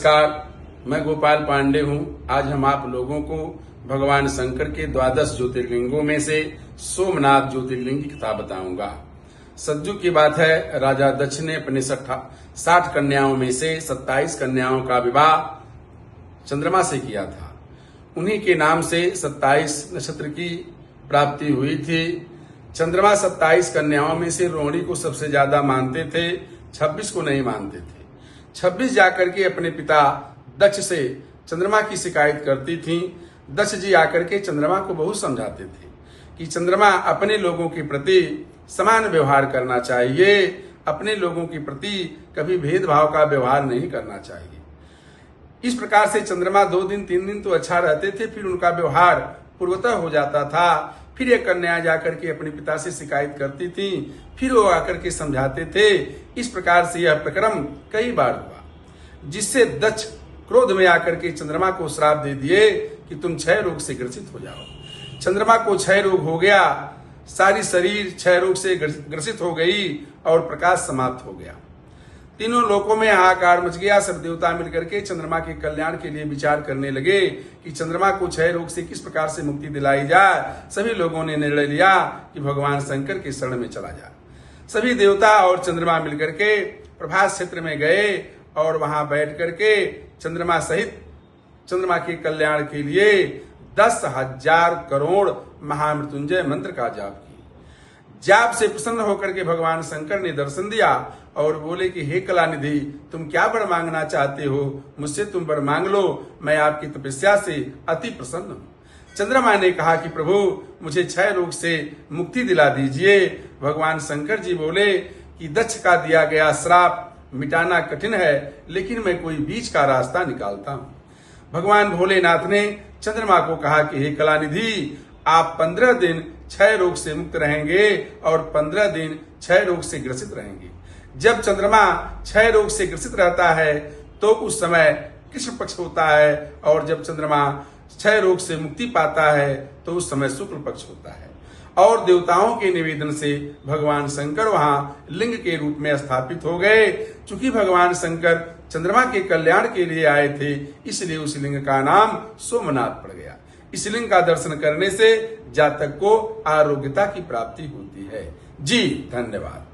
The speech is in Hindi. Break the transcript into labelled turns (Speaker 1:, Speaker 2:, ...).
Speaker 1: नमस्कार, मैं गोपाल पांडे हूं। आज हम आप लोगों को भगवान शंकर के 12 ज्योतिर्लिंगों में से सोमनाथ ज्योतिर्लिंग की कथा बताऊंगा। सज्जू की बात है, राजा दक्ष ने अपने 60 कन्याओं में से 27 कन्याओं का विवाह चंद्रमा से किया था। उन्हीं के नाम से 27 नक्षत्र की प्राप्ति हुई थी। चंद्रमा 27 कन्याओं में से रोहिणी को सबसे ज्यादा मानते थे, 26 को नहीं मानते थे। 26 जाकर के अपने पिता दक्ष से चंद्रमा की शिकायत करती थीं। दक्ष जी आकर के चंद्रमा को बहुत समझाते थे कि चंद्रमा अपने लोगों के प्रति समान व्यवहार करना चाहिए, अपने लोगों के प्रति कभी भेदभाव का व्यवहार नहीं करना चाहिए। इस प्रकार से चंद्रमा 2 दिन 3 दिन तो अच्छा रहते थे, फिर उनका व्यवहार पूर्वतः हो जाता था। फिर एक कन्या जाकर के अपने पिता से शिकायत करती थी, फिर वो आकर के समझाते थे। इस प्रकार से यह प्रक्रम कई बार हुआ, जिससे दक्ष क्रोध में आकर के चंद्रमा को श्राप दे दिए कि तुम क्षय रोग से ग्रसित हो जाओ। चंद्रमा को क्षय रोग हो गया, सारी शरीर क्षय रोग से ग्रसित हो गई और प्रकाश समाप्त हो गया। तीनों लोकों में हाहाकार मच गया। सब देवता मिलकर के चंद्रमा के कल्याण के लिए विचार करने लगे कि चंद्रमा को क्षय रोग से किस प्रकार से मुक्ति दिलाई जाए। सभी लोगों ने निर्णय लिया कि भगवान शंकर के शरण में चला जाए। सभी देवता और चंद्रमा मिलकर के प्रभास क्षेत्र में गए और वहां बैठ करके चंद्रमा सहित चंद्रमा के कल्याण के लिए 10,000 करोड़ महामृत्युंजय मंत्र का जाप किया। जाप से प्रसन्न होकर के भगवान शंकर ने दर्शन दिया और बोले कि हे कलानिधि, तुम क्या वर मांगना चाहते हो? मुझसे तुम वर मांग लो, मैं आपकी तपस्या से अति प्रसन्न हूं। चंद्रमा ने कहा कि प्रभु, मुझे क्षय रोग से मुक्ति दिला दीजिए। भगवान शंकर जी बोले कि दक्ष का दिया गया श्राप मिटाना कठिन है, लेकिन मैं कोई बीच का रास्ता निकालता हूं। भगवान भोलेनाथ ने चंद्रमा को कहा कि हे कलानिधि, आप 15 दिन क्षय रोग से मुक्त रहेंगे और 15 दिन क्षय रोग से ग्रसित रहेंगे। जब चंद्रमा क्षय रोग से ग्रसित रहता है तो उस समय कृष्ण पक्ष होता है, और जब चंद्रमा क्षय रोग से मुक्ति पाता है तो उस समय शुक्ल पक्ष होता है। और देवताओं के निवेदन से भगवान शंकर वहां लिंग के रूप में स्थापित हो गए। चूंकि भगवान शंकर चंद्रमा के कल्याण के लिए आए थे, इसलिए उस लिंग का नाम सोमनाथ पड़ गया। इस लिंग का दर्शन करने से जातक को आरोग्यता की प्राप्ति होती है। जी धन्यवाद।